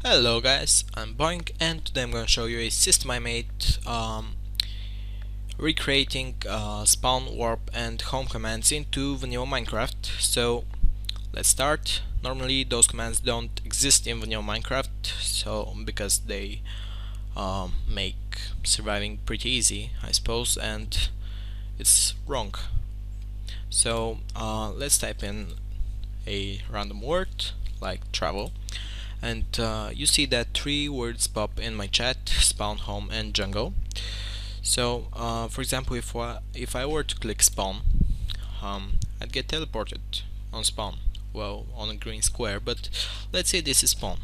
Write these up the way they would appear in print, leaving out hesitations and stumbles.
Hello guys, I'm Boing and today I'm going to show you a system I made recreating spawn, warp and home commands into vanilla Minecraft. So let's start. Normally those commands don't exist in vanilla Minecraft, so because they make surviving pretty easy, I suppose, and it's wrong. So let's type in a random word like travel, and you see that three words pop in my chat: spawn, home and jungle. So for example, if I were to click spawn, I'd get teleported on spawn, well, on a green square, but let's say this is spawn.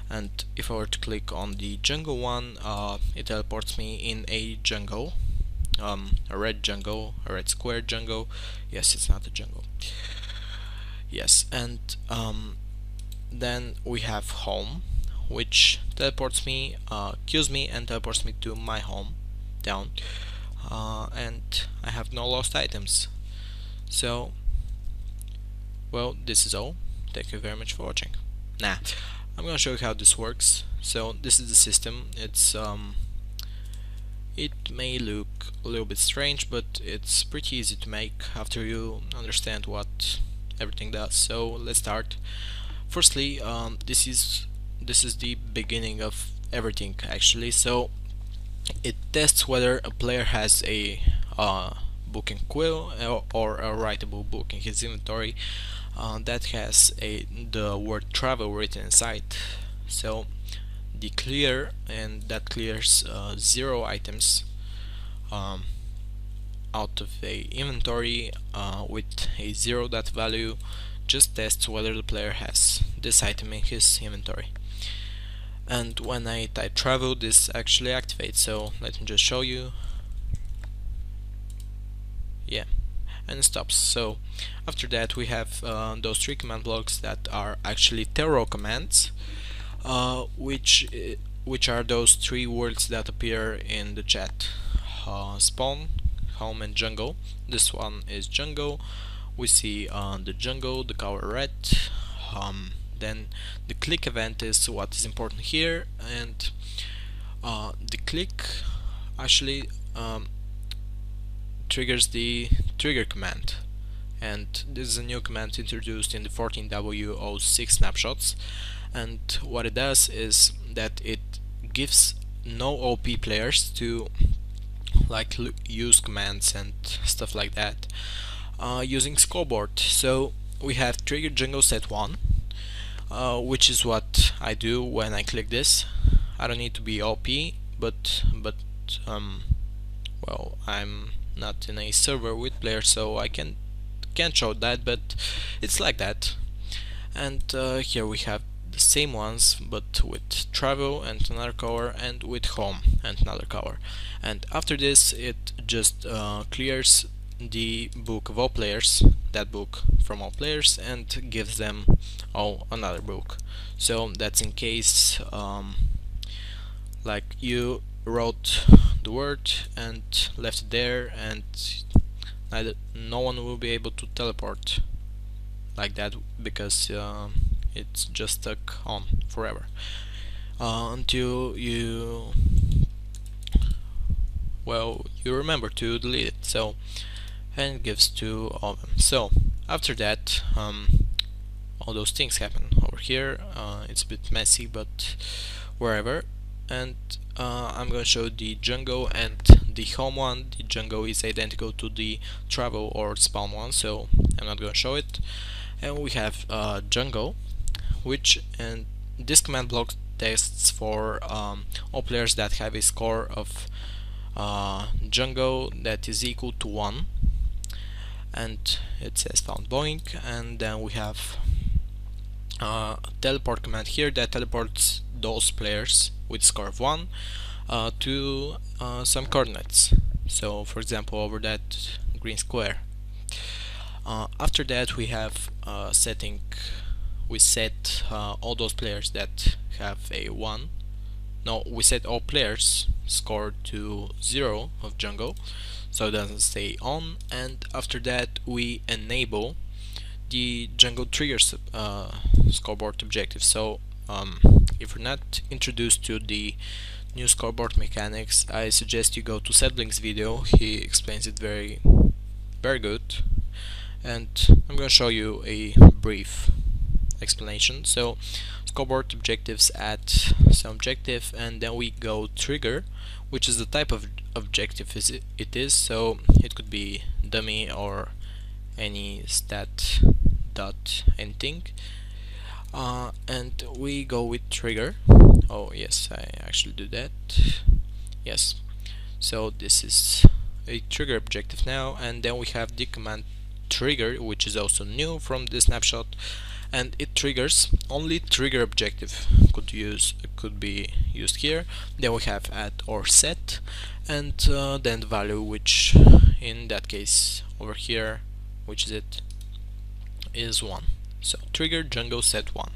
And if I were to click on the jungle one, it teleports me in a jungle, a red jungle, a red square jungle. Yes, it's not a jungle. Yes, and then we have home, which teleports me, queues me and teleports me to my home down, and I have no lost items. So, well, this is all. Thank you very much for watching. Nah, I'm gonna show you how this works. So this is the system. It may look a little bit strange, but it's pretty easy to make after you understand what everything does. So let's start. Firstly, this is the beginning of everything actually. So it tests whether a player has a book in quill or a writable book in his inventory that has the word travel written inside. So the clear, and that clears 0 items out of a inventory with a 0 dot value, just tests whether the player has this item in his inventory. And when I type travel, this actually activates. So let me just show you. Yeah, and it stops. So after that we have those 3 command blocks that are actually terror commands, which are those 3 words that appear in the chat: spawn, home and jungle. This one is jungle. We see the jungle, the color red. Then the click event is what is important here, and the click actually triggers the trigger command, and this is a new command introduced in the 14W06 snapshots. And what it does is that it gives no OP players to like use commands and stuff like that using scoreboard. So we have trigger jungle set 1, which is what I do when I click this. I don't need to be OP, but well, I'm not in a server with players, so I can't show that, but it's like that. And here we have the same ones, but with travel and another color, and with home and another color. And after this, it just clears the book of all players, that book from all players, and gives them all another book. So that's in case like you wrote the word and left it there, and no one will be able to teleport like that, because it's just stuck on forever until you remember to delete it. So, and it gives to all of them. So after that, all those things happen over here. It's a bit messy, but wherever. And I'm going to show the jungle and the home one. The jungle is identical to the travel or spawn one, so I'm not going to show it. And we have jungle, and this command block tests for all players that have a score of jungle that is equal to 1, and it says found Boeing. And then we have teleport command here that teleports those players with score of 1 to some coordinates. So for example, over that green square. After that we have setting. We set all those players that have a 1. No, we set all players score to 0 of jungle, so it doesn't stay on. And after that we enable the jungle triggers scoreboard objective. So if you're not introduced to the new scoreboard mechanics, I suggest you go to Sedlink's video. He explains it very good, and I'm gonna show you a brief explanation. So scoreboard objectives add some objective, and then we go trigger, which is the type of objective it is. So it could be dummy or any stat dot anything, and we go with trigger. Oh yes, I actually do that. Yes, so this is a trigger objective now, and then we have the command trigger, which is also new from the snapshot, and it triggers only trigger objective could be used here. Then we have add or set, and then the value, which in that case over here, which is it, is 1. So trigger Django set 1,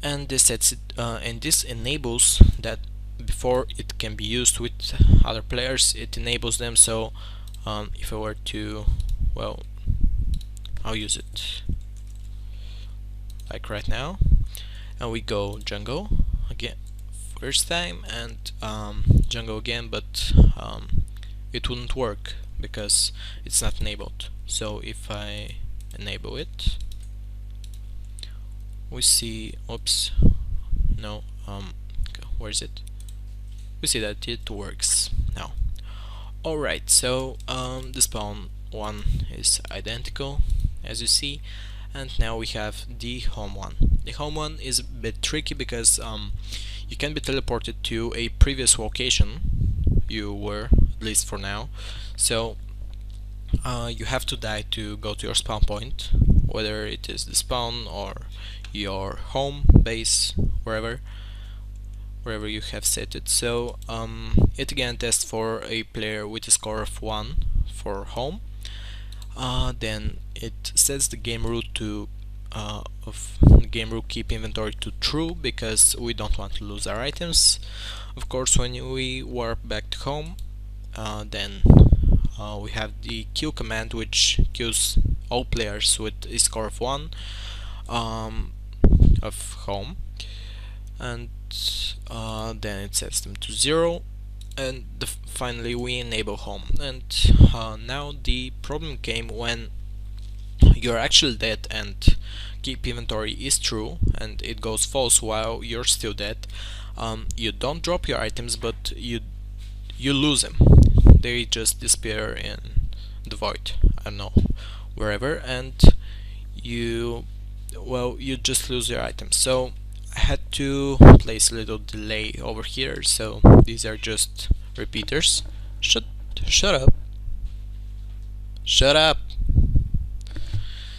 and this sets it, and this enables that before it can be used with other players. It enables them. So if I were to, well, I'll use it like right now, and we go Django again first time, and Django again, but it wouldn't work because it's not enabled. So if I enable it, we see, oops, no, where is it? We see that it works now. Alright, so the spawn one is identical, as you see, and now we have the home one. The home one is a bit tricky because you can be teleported to a previous location you were, at least for now. So you have to die to go to your spawn point, whether it is the spawn or your home base, wherever you have set it. So it again tests for a player with a score of 1 for home. Then it sets the game root to of the game root keep inventory to true, because we don't want to lose our items. Of course, when we warp back to home, then we have the kill command, which kills all players with a score of 1 of home, and then it sets them to 0, and finally we enable home. And now the problem came when you're actually dead and keep inventory is true and it goes false while you're still dead. You don't drop your items, but you lose them. They just disappear in the void, I don't know, wherever, and you just lose your items. So I had to place a little delay over here, so these are just repeaters. Shut up. Shut up.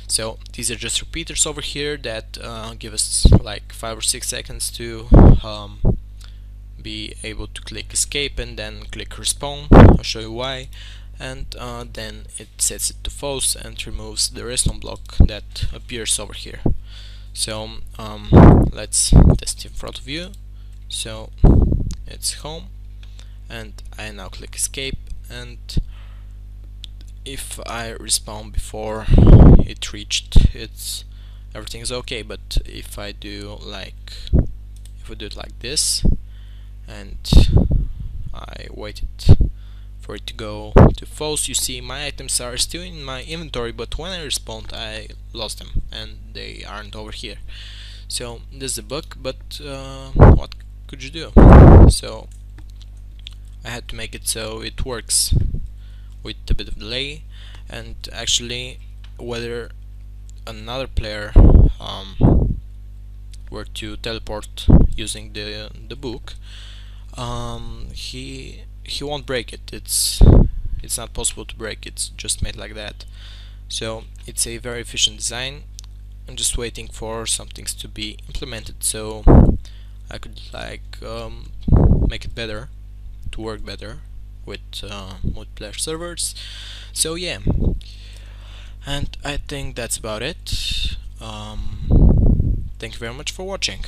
So these are just repeaters over here that give us like 5 or 6 seconds to be able to click escape and then click respawn. I'll show you why. And then it sets it to false and removes the redstone block that appears over here. So let's test in front of you. So it's home, and I now click escape, and if I respawn before it reached its, everything is okay. But if I do like, if we do it like this, and I waited for it to go to false, you see my items are still in my inventory, but when I respawned I lost them and they aren't over here. So this is a bug, but what could you do? So I had to make it so it works with a bit of delay, and actually whether another player were to teleport using the book, he won't break it. It's not possible to break. It's just made like that. So it's a very efficient design. I'm just waiting for some things to be implemented so I could like make it better, to work better with multiplayer servers. So yeah, and I think that's about it. Thank you very much for watching.